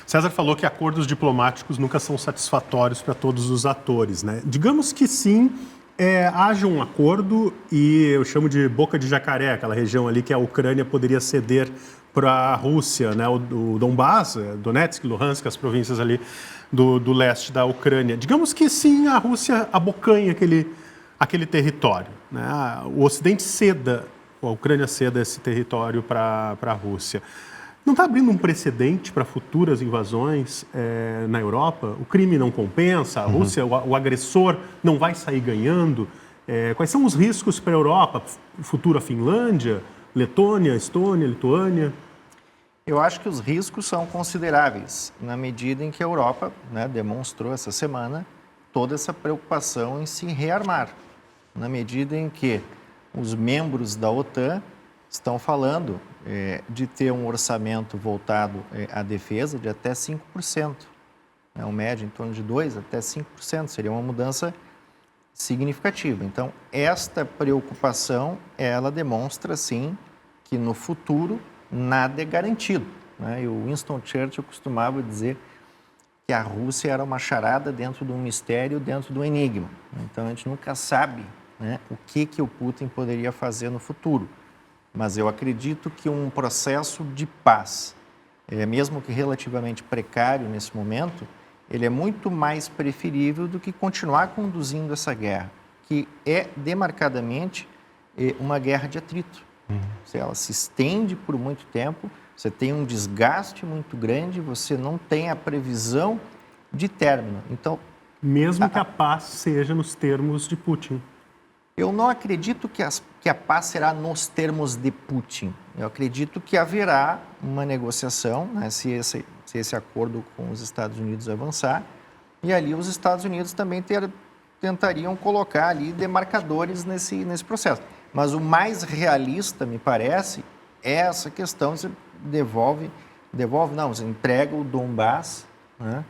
César falou que acordos diplomáticos nunca são satisfatórios para todos os atores, né? Digamos que sim, haja um acordo e eu chamo de boca de jacaré, aquela região ali que a Ucrânia poderia ceder para a Rússia, né? O Donbás, Donetsk, Luhansk, as províncias ali do leste da Ucrânia. Digamos que sim, a Rússia abocanha aquele território, né? O Ocidente ceda, a Ucrânia ceda esse território para a Rússia. Não está abrindo um precedente para futuras invasões na Europa? O crime não compensa, a Rússia, o agressor não vai sair ganhando? Quais são os riscos para a Europa, futura Finlândia, Letônia, Estônia, Lituânia? Eu acho que os riscos são consideráveis, na medida em que a Europa, né, demonstrou essa semana toda essa preocupação em se rearmar, na medida em que os membros da OTAN estão falando de ter um orçamento voltado à defesa de até 5%. Um médio em torno de 2% até 5%. Seria uma mudança significativa. Então, esta preocupação, ela demonstra, sim, que no futuro nada é garantido, né? E o Winston Churchill costumava dizer que a Rússia era uma charada dentro de um mistério, dentro de um enigma. Então, a gente nunca sabe, né, o que o Putin poderia fazer no futuro. Mas eu acredito que um processo de paz, mesmo que relativamente precário nesse momento, ele é muito mais preferível do que continuar conduzindo essa guerra, que é demarcadamente uma guerra de atrito. Ela se estende por muito tempo, você tem um desgaste muito grande, você não tem a previsão de término. Então, mesmo que a paz seja nos termos de Putin. Eu não acredito que a paz será nos termos de Putin. Eu acredito que haverá uma negociação, né, se esse acordo com os Estados Unidos avançar, e ali os Estados Unidos também tentariam colocar ali demarcadores nesse processo. Mas o mais realista, me parece, é essa questão, você você entrega o Donbás, né,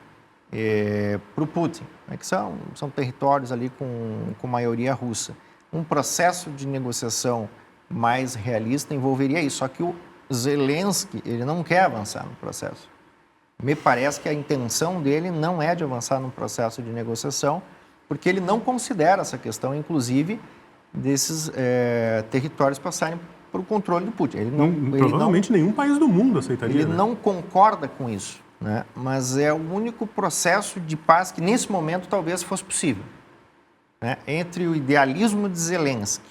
para o Putin, né, que são territórios ali com maioria russa. Um processo de negociação mais realista envolveria isso, só que o Zelensky, ele não quer avançar no processo. Me parece que a intenção dele não é de avançar no processo de negociação, porque ele não considera essa questão, inclusive, desses territórios passarem para o controle do Putin. Provavelmente nenhum país do mundo aceitaria. Ele não concorda com isso, né? Mas é o único processo de paz que, nesse momento, talvez fosse possível. Né? Entre o idealismo de Zelensky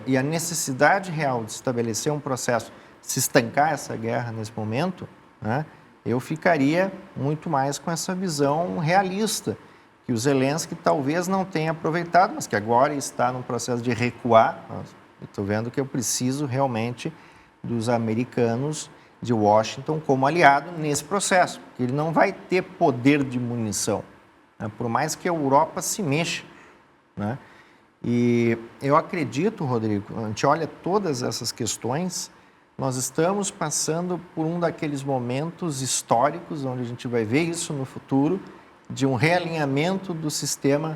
e a necessidade real de estabelecer um processo, se estancar essa guerra nesse momento, né, eu ficaria muito mais com essa visão realista, que o Zelensky talvez não tenha aproveitado, mas que agora está no processo de recuar. Estou vendo que eu preciso realmente dos americanos, de Washington, como aliado nesse processo, porque ele não vai ter poder de munição, né, por mais que a Europa se mexa. Né? E eu acredito, Rodrigo, a gente olha todas essas questões, nós estamos passando por um daqueles momentos históricos, onde a gente vai ver isso no futuro, de um realinhamento do sistema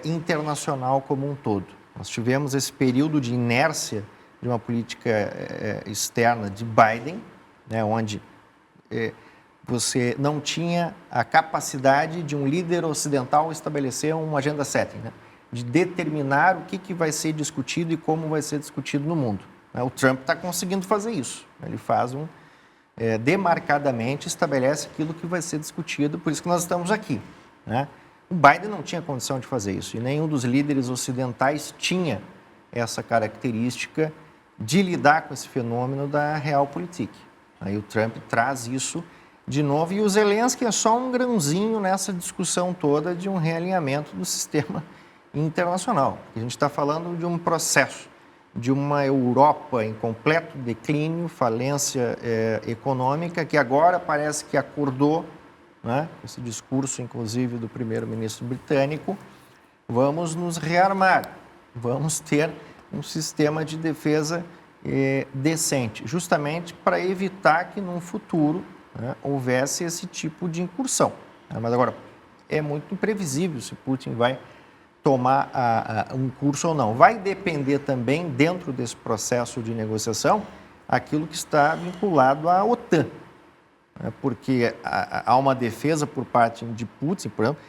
internacional como um todo. Nós tivemos esse período de inércia de uma política externa de Biden, né, onde você não tinha a capacidade de um líder ocidental estabelecer uma agenda setting, né? De determinar o que vai ser discutido e como vai ser discutido no mundo. O Trump está conseguindo fazer isso. Ele faz demarcadamente, estabelece aquilo que vai ser discutido, por isso que nós estamos aqui. Né? O Biden não tinha condição de fazer isso, e nenhum dos líderes ocidentais tinha essa característica de lidar com esse fenômeno da realpolitik. Aí o Trump traz isso de novo, e o Zelensky é só um grãozinho nessa discussão toda de um realinhamento do sistema internacional. A gente está falando de um processo, de uma Europa em completo declínio, falência econômica, que agora parece que acordou, né? Esse discurso, inclusive, do primeiro-ministro britânico, vamos nos rearmar, vamos ter um sistema de defesa decente, justamente para evitar que, num futuro, né, houvesse esse tipo de incursão. Mas agora, é muito imprevisível se Putin vai tomar um curso ou não. Vai depender também, dentro desse processo de negociação, aquilo que está vinculado à OTAN. né, porque há uma defesa por parte de Putin, por exemplo,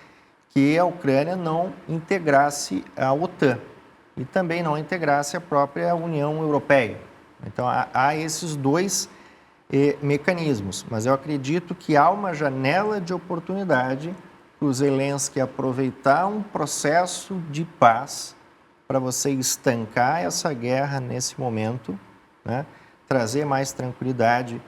que a Ucrânia não integrasse a OTAN e também não integrasse a própria União Europeia. Então, há esses dois mecanismos, mas eu acredito que há uma janela de oportunidade para o Zelensky aproveitar um processo de paz para você estancar essa guerra nesse momento, né? Trazer mais tranquilidade,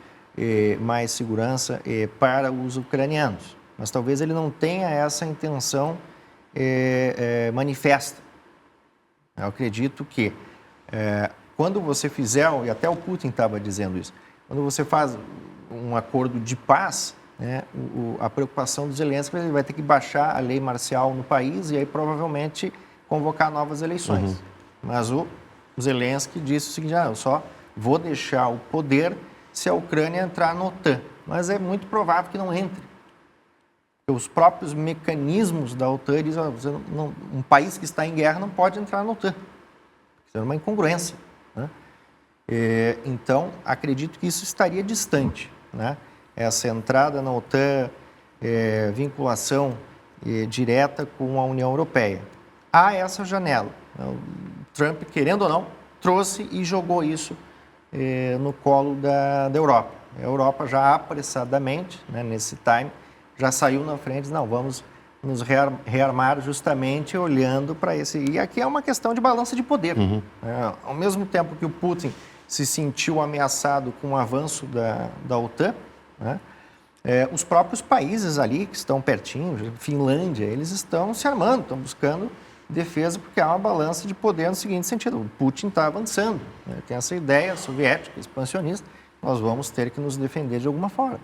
mais segurança para os ucranianos. Mas talvez ele não tenha essa intenção manifesta. Eu acredito que quando você fizer, e até o Putin estava dizendo isso, quando você faz um acordo de paz, né, a preocupação do Zelensky, ele vai ter que baixar a lei marcial no país e aí provavelmente convocar novas eleições. Mas o Zelensky disse o seguinte, eu só vou deixar o poder se a Ucrânia entrar na OTAN. Mas é muito provável que não entre. Os próprios mecanismos da OTAN dizem, um país que está em guerra não pode entrar na OTAN. Isso é uma incongruência, né? Então, acredito que isso estaria distante, né? Essa entrada na OTAN, vinculação direta com a União Europeia. Há essa janela. O Trump, querendo ou não, trouxe e jogou isso no colo da Europa. A Europa já apressadamente, né, nesse time, já saiu na frente e disse, não, vamos nos rearmar justamente olhando para esse... E aqui é uma questão de balança de poder. Ao mesmo tempo que o Putin se sentiu ameaçado com o avanço da OTAN, né, os próprios países ali que estão pertinho, Finlândia, eles estão se armando, estão buscando defesa porque há uma balança de poder no seguinte sentido, o Putin está avançando, né, tem essa ideia soviética, expansionista, nós vamos ter que nos defender de alguma forma.